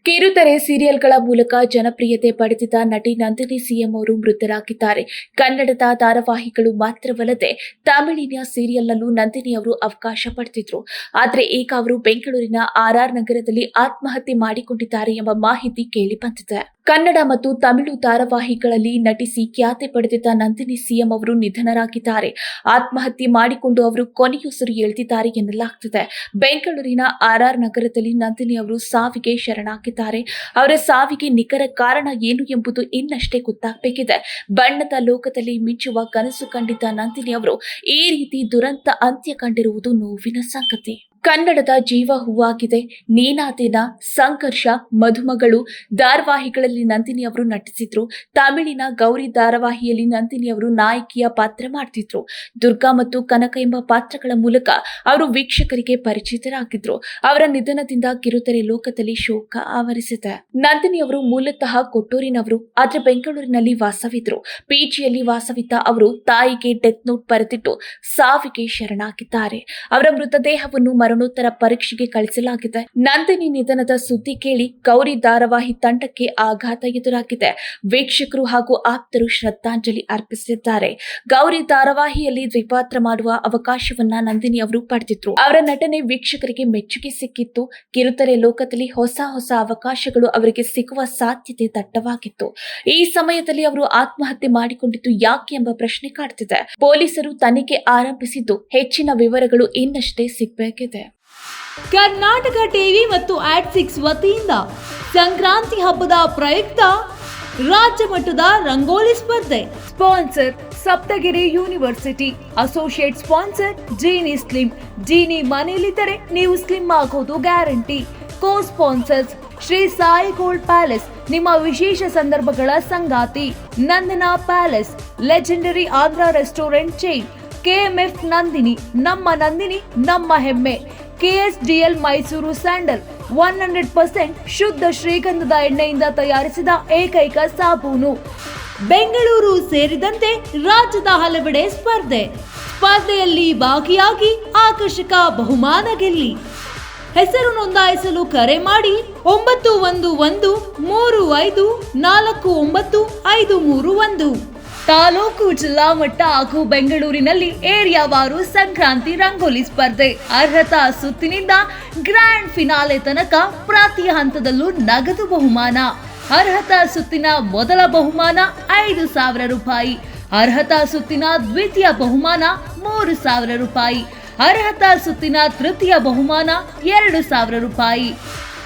ಕಿರುತೆರೆ ಸೀರಿಯಲ್ಗಳ ಮೂಲಕ ಜನಪ್ರಿಯತೆ ಪಡೆದಿದ್ದ ನಟಿ ನಂದಿನಿ ಸಿಎಂ ಅವರು ಮೃತರಾಗಿದ್ದಾರೆ. ಕನ್ನಡದ ಧಾರಾವಾಹಿಗಳು ಮಾತ್ರವಲ್ಲದೆ ತಮಿಳಿನ ಸೀರಿಯಲ್ನಲ್ಲೂ ನಂದಿನಿ ಅವರು ಅವಕಾಶ ಪಡೆದಿದ್ರು. ಆದರೆ ಈಗ ಅವರು ಬೆಂಗಳೂರಿನ ಆರ್ಆರ್ ನಗರದಲ್ಲಿ ಆತ್ಮಹತ್ಯೆ ಮಾಡಿಕೊಂಡಿದ್ದಾರೆ ಎಂಬ ಮಾಹಿತಿ ಕೇಳಿ ಬಂದಿದೆ. ಕನ್ನಡ ಮತ್ತು ತಮಿಳು ಧಾರಾವಾಹಿಗಳಲ್ಲಿ ನಟಿಸಿ ಖ್ಯಾತಿ ಪಡೆದಿದ್ದ ನಂದಿನಿ ಸಿಎಂ ಅವರು ನಿಧನರಾಗಿದ್ದಾರೆ. ಆತ್ಮಹತ್ಯೆ ಮಾಡಿಕೊಂಡು ಅವರು ಕೊನೆಯುಸಿರು ಎಳೆದಿದ್ದಾರೆ ಎನ್ನಲಾಗುತ್ತಿದೆ. ಬೆಂಗಳೂರಿನ ಆರ್ಆರ್ ನಗರದಲ್ಲಿ ನಂದಿನಿ ಅವರು ಸಾವಿಗೆ ಶರಣಾಗಿದ್ದಾರೆ. ಅವರ ಸಾವಿಗೆ ನಿಖರ ಕಾರಣ ಏನು ಎಂಬುದು ಇನ್ನಷ್ಟೇ ಗೊತ್ತಾಗಬೇಕಿದೆ. ಬಣ್ಣದ ಲೋಕದಲ್ಲಿ ಮಿಂಚುವ ಕನಸು ಕಂಡಿದ್ದ ನಂದಿನಿ ಅವರು ಈ ರೀತಿ ದುರಂತ ಅಂತ್ಯ ಕಂಡಿರುವುದು ನೋವಿನ ಸಂಗತಿ. ಕನ್ನಡದ ಜೀವ ಹೂವಾಗಿದೆ, ನೀನಾದೇನ, ಸಂಘರ್ಷ, ಮಧುಮಗಳು ಧಾರಾವಾಹಿಗಳಲ್ಲಿ ನಂದಿನಿ ಅವರು ನಟಿಸಿದ್ರು. ತಮಿಳಿನ ಗೌರಿ ಧಾರಾವಾಹಿಯಲ್ಲಿ ನಂದಿನಿ ಅವರು ನಾಯಕಿಯ ಪಾತ್ರ ಮಾಡ್ತಿದ್ರು. ದುರ್ಗಾ ಮತ್ತು ಕನಕ ಎಂಬ ಪಾತ್ರಗಳ ಮೂಲಕ ಅವರು ವೀಕ್ಷಕರಿಗೆ ಪರಿಚಿತರಾಗಿದ್ರು. ಅವರ ನಿಧನದಿಂದ ಕಿರುತೆರೆ ಲೋಕದಲ್ಲಿ ಶೋಕ ಆವರಿಸಿದೆ. ನಂದಿನಿ ಅವರು ಮೂಲತಃ ಕೊಟ್ಟೂರಿನವರು, ಆದ್ರೆ ಬೆಂಗಳೂರಿನಲ್ಲಿ ವಾಸವಿದ್ರು. ಪಿಜಿಯಲ್ಲಿ ವಾಸವಿದ್ದ ಅವರು ತಾಯಿಗೆ ಡೆತ್ ನೋಟ್ ಬರೆದಿಟ್ಟು ಸಾವಿಗೆ ಶರಣಾಗಿದ್ದಾರೆ. ಅವರ ಮೃತದೇಹವನ್ನು ಮರಣೋತ್ತರ ಪರೀಕ್ಷೆಗೆ ಕಳಿಸಲಾಗಿದೆ. ನಂದಿನಿ ನಿಧನದ ಸುದ್ದಿ ಕೇಳಿ ಗೌರಿ ಧಾರಾವಾಹಿ ತಂಡಕ್ಕೆ ಆಘಾತ ಎದುರಾಗಿದೆ. ವೀಕ್ಷಕರು ಹಾಗೂ ಆಪ್ತರು ಶ್ರದ್ಧಾಂಜಲಿ ಅರ್ಪಿಸಿದ್ದಾರೆ. ಗೌರಿ ಧಾರಾವಾಹಿಯಲ್ಲಿ ದ್ವಿಪಾತ್ರ ಮಾಡುವ ಅವಕಾಶವನ್ನ ನಂದಿನಿ ಅವರು ಪಡೆದಿದ್ರು. ಅವರ ನಟನೆ ವೀಕ್ಷಕರಿಗೆ ಮೆಚ್ಚುಗೆ ಸಿಕ್ಕಿತ್ತು. ಕಿರುತೆರೆ ಲೋಕದಲ್ಲಿ ಹೊಸ ಅವಕಾಶಗಳು ಅವರಿಗೆ ಸಿಗುವ ಸಾಧ್ಯತೆ ದಟ್ಟವಾಗಿತ್ತು. ಈ ಸಮಯದಲ್ಲಿ ಅವರು ಆತ್ಮಹತ್ಯೆ ಮಾಡಿಕೊಂಡಿದ್ದು ಯಾಕೆ ಎಂಬ ಪ್ರಶ್ನೆ ಕಾಡ್ತಿದೆ. ಪೊಲೀಸರು ತನಿಖೆ ಆರಂಭಿಸಿದ್ದು ಹೆಚ್ಚಿನ ವಿವರಗಳು ಇನ್ನಷ್ಟೇ ಸಿಗಬೇಕಿದೆ. ಕರ್ನಾಟಕ ಟಿವಿ ಮತ್ತು ಆಟ್6 ವತಿಯಿಂದ ಸಂಕ್ರಾಂತಿ ಹಬ್ಬದ ಪ್ರಯುಕ್ತ ರಾಜ್ಯ ಮಟ್ಟದ ರಂಗೋಲಿ ಸ್ಪರ್ಧೆ. Sponsor Saptagiri university. Associate sponsor Jeeni slim. Jeeni ಮನೆಯಲ್ಲಿದ್ದರೆ ನೀವು ಸ್ಲಿಮ್ ಆಗೋದು guarantee. Co sponsors Shri Sai gold palace, ನಿಮ್ಮ ವಿಶೇಷ ಸಂದರ್ಭಗಳ ಸಂಗಾತಿ. Nandana palace, legendary Andhra restaurant chain. KMF Nandini, ನಮ್ಮ ಹೆಮ್ಮೆ. ಕೆಎಸ್ಡಿಎಲ್ ಮೈಸೂರು ಸ್ಯಾಂಡಲ್ 100% ಶುದ್ಧ ಶ್ರೀಗಂಧದ ಎಣ್ಣೆಯಿಂದ ತಯಾರಿಸಿದ ಏಕೈಕ ಸಾಬೂನು. ಬೆಂಗಳೂರು ಸೇರಿದಂತೆ ರಾಜ್ಯದ ಹಲವೆಡೆ ಸ್ಪರ್ಧೆಯಲ್ಲಿ ಭಾಗಿಯಾಗಿ ಆಕರ್ಷಕ ಬಹುಮಾನ ಗೆಲ್ಲಿ. ಹೆಸರು ನೋಂದಾಯಿಸಲು ಕರೆ ಮಾಡಿ 9113549531. ತಾಲೂಕು, ಜಿಲ್ಲಾ ಮಟ್ಟ ಹಾಗೂ ಬೆಂಗಳೂರಿನಲ್ಲಿ ಏರಿಯಾವಾರು ಸಂಕ್ರಾಂತಿ ರಂಗೋಲಿ ಸ್ಪರ್ಧೆ. ಅರ್ಹತಾ ಸುತ್ತಿನಿಂದ ಗ್ರ್ಯಾಂಡ್ ಫಿನಾಲೆ ತನಕ ಪ್ರತಿ ಹಂತದಲ್ಲೂ ನಗದು ಬಹುಮಾನ. ಅರ್ಹತಾ ಸುತ್ತಿನ ಮೊದಲ ಬಹುಮಾನ 5,000 ರೂಪಾಯಿ. ಅರ್ಹತಾ ಸುತ್ತಿನ ದ್ವಿತೀಯ ಬಹುಮಾನ 3,000 ರೂಪಾಯಿ. ಅರ್ಹತಾ ಸುತ್ತಿನ ತೃತೀಯ ಬಹುಮಾನ 2,000 ರೂಪಾಯಿ.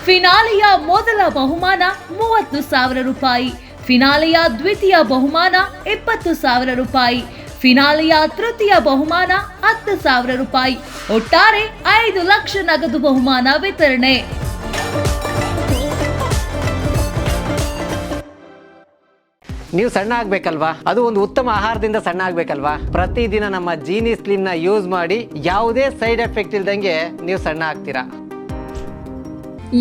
ಫಿನಾಲೆಯ ಮೊದಲ ಬಹುಮಾನ 30,000 ರೂಪಾಯಿ. ಫಿನಾಲೆಯ ದ್ವಿತೀಯ ಬಹುಮಾನ 20,000 ರೂಪಾಯಿ. ಫಿನಾಲೆಯ ತೃತೀಯ ಬಹುಮಾನ 10,000 ರೂಪಾಯಿ. ಒಟ್ಟಾರೆ 5 ಲಕ್ಷ ನಗದು ಬಹುಮಾನ ವಿತರಣೆ. ನೀವು ಸಣ್ಣ ಆಗ್ಬೇಕಲ್ವಾ? ಅದು ಒಂದು ಉತ್ತಮ ಆಹಾರದಿಂದ ಸಣ್ಣ ಆಗ್ಬೇಕಲ್ವಾ? ಪ್ರತಿದಿನ ನಮ್ಮ ಜೀನಿ ಸ್ಲಿಮ್ ನ ಯೂಸ್ ಮಾಡಿ ಯಾವುದೇ ಸೈಡ್ ಎಫೆಕ್ಟ್ ಇಲ್ದಂಗೆ ನೀವು ಸಣ್ಣ ಆಗ್ತೀರಾ.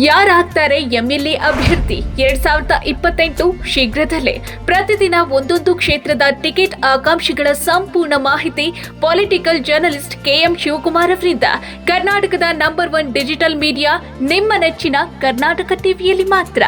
ಯಾರಾಗ್ತಾರೆ ಎಂಎಲ್ಎ ಅಭ್ಯರ್ಥಿ 2028 ಶೀಘ್ರದಲ್ಲೇ. ಪ್ರತಿದಿನ ಒಂದೊಂದು ಕ್ಷೇತ್ರದ ಟಿಕೆಟ್ ಆಕಾಂಕ್ಷಿಗಳ ಸಂಪೂರ್ಣ ಮಾಹಿತಿ ಪೊಲಿಟಿಕಲ್ ಜರ್ನಲಿಸ್ಟ್ ಕೆಎಂ ಶಿವಕುಮಾರ್ ಅವರಿಂದ. ಕರ್ನಾಟಕದ ನಂಬರ್ 1 ಡಿಜಿಟಲ್ ಮೀಡಿಯಾ ನಿಮ್ಮ ನೆಚ್ಚಿನ ಕರ್ನಾಟಕ ಟಿವಿಯಲ್ಲಿ ಮಾತ್ರ.